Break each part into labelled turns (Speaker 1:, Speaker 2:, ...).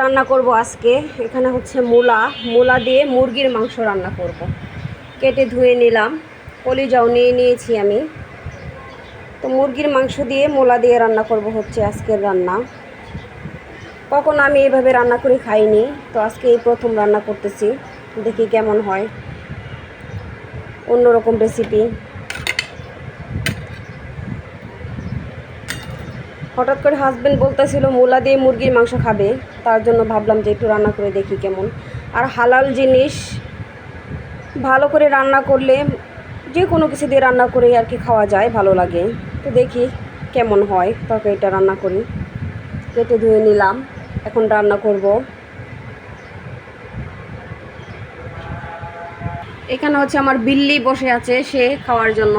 Speaker 1: রান্না করব আজকে। এখানে হচ্ছে মূলা মূলা দিয়ে মুরগির মাংস রান্না করব। কেটে ধুয়ে নিলাম, কলিজাও নিয়ে নিয়েছি আমি। তো মুরগির মাংস দিয়ে মূলা দিয়ে রান্না করব হচ্ছে আজকের রান্না। কখনো আমি এইভাবে রান্না করে খাইনি, তো আজকে এই প্রথম রান্না করতেছি, দেখি কেমন হয়। অন্যরকম রেসিপি। হঠাৎ করে হাজব্যান্ড বলতেছিল মূলা দিয়ে মুরগির মাংস খাবে, তার জন্য ভাবলাম যে একটু রান্না করে দেখি কেমন। আর হালাল জিনিস ভালো করে রান্না করলে যে কোনো কিছু দিয়ে রান্না করে আর কি খাওয়া যায়, ভালো লাগে। তো দেখি কেমন হয়। তরকারিটা রান্না করি। কেটে ধুয়ে নিলাম, এখন রান্না করব। এখানে হচ্ছে আমার বিল্লি বসে আছে, সে খাওয়ার জন্য।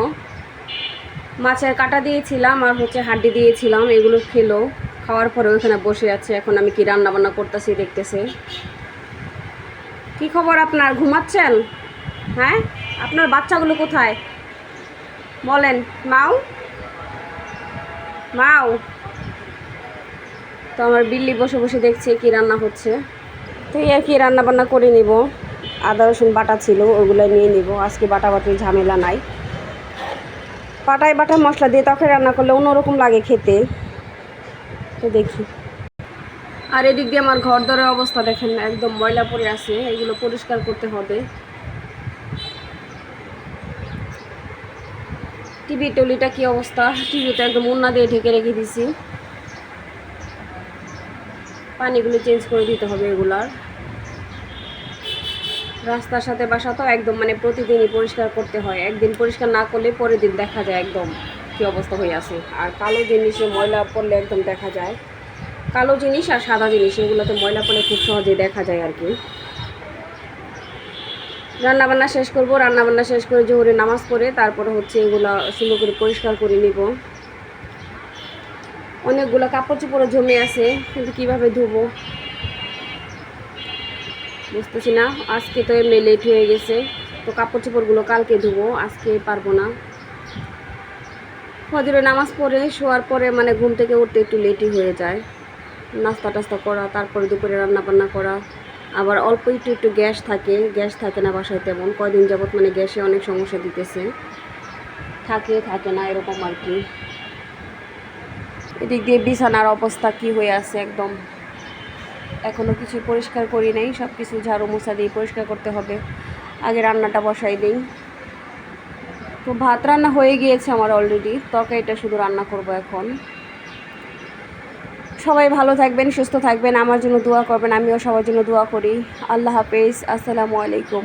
Speaker 1: মাছের কাঁটা দিয়েছিলাম আর হচ্ছে হাড্ডি দিয়েছিলাম, এগুলো খেলো। খাওয়ার পরে ওইখানে বসে আছে। এখন আমি কি রান্না বান্না করতেছি দেখতেছে। কি খবর আপনার, ঘুমাচ্ছেন? হ্যাঁ, আপনার বাচ্চাগুলো কোথায় বলেন? মাও মাও। তো আমার বিল্লি বসে বসে দেখছে কি রান্না হচ্ছে। তো এই আর কি রান্না বান্না করে নিব। আদা রসুন বাটা ছিল, ওগুলো নিয়ে নিব। আজকে বাটা বাটির ঝামেলা নাই। পাটায় বাটা মশলা দিয়ে তরকারি রান্না করলে অন্যরকম লাগে খেতে। তো দেখি। আর এদিক দিয়ে আমার ঘর দরের অবস্থা দেখেন, একদম ময়লা পড়ে আছে, এগুলো পরিষ্কার করতে হবে। টিভি টলিটা কি অবস্থা, টিভিটা একদম উন্না দিয়ে ঢেকে রেখে দিছি। পানিগুলো চেঞ্জ করে দিতে হবে এগুলার। রাস্তার সাথে বাসা তো একদম মানে প্রতিদিনই পরিষ্কার করতে হয়। একদিন পরিষ্কার না করলে পরের দিন দেখা যায় একদম কী অবস্থা হয়ে আছে। আর কালো জিনিসে ময়লা পড়লে একদম দেখা যায়। কালো জিনিস আর সাদা জিনিস এগুলোতে ময়লা পড়লে খুব সহজেই দেখা যায় আর কি। রান্নাবান্না শেষ করব। রান্নাবান্না শেষ করে জোহরে নামাজ পড়ে তারপরে হচ্ছে এগুলো সুন্দর করে পরিষ্কার করে নিব। অনেকগুলো কাপড় চোপড় জমে আছে, কিন্তু কীভাবে ধুবো বুঝতেছি না। আজকে তো এমনি লেট হয়ে গেছে, তো কাপড় চোপড়গুলো কালকে ধুবো, আজকে পারবো না। ফজরে নামাজ পড়ে শোয়ার পরে মানে ঘুম থেকে উঠতে একটু লেটই হয়ে যায়। নাস্তা টাস্তা করা, তারপরে দুপুরে রান্না বান্না করা। আবার অল্প একটু গ্যাস থাকে না বাসায় তেমন। কয়দিন যাবত মানে গ্যাসে অনেক সমস্যা দিতেছে, থাকে না এরকম আর কি। এদিক দিয়ে বিছানার অবস্থা কি হয়ে আছে একদম। এখনও কিছু পরিষ্কার করি নাই, সব কিছু ঝাড়ু মোছা দিয়ে পরিষ্কার করতে হবে। আগে রান্নাটা বসাই দিই। তো ভাত রান্না হয়ে গিয়েছে আমার অলরেডি, তরকারিটা শুধু রান্না করব এখন। সবাই ভালো থাকবেন, সুস্থ থাকবেন, আমার জন্য দোয়া করবেন, আমিও সবার জন্য দোয়া করি। আল্লাহ হাফেজ, আসসালামু আলাইকুম।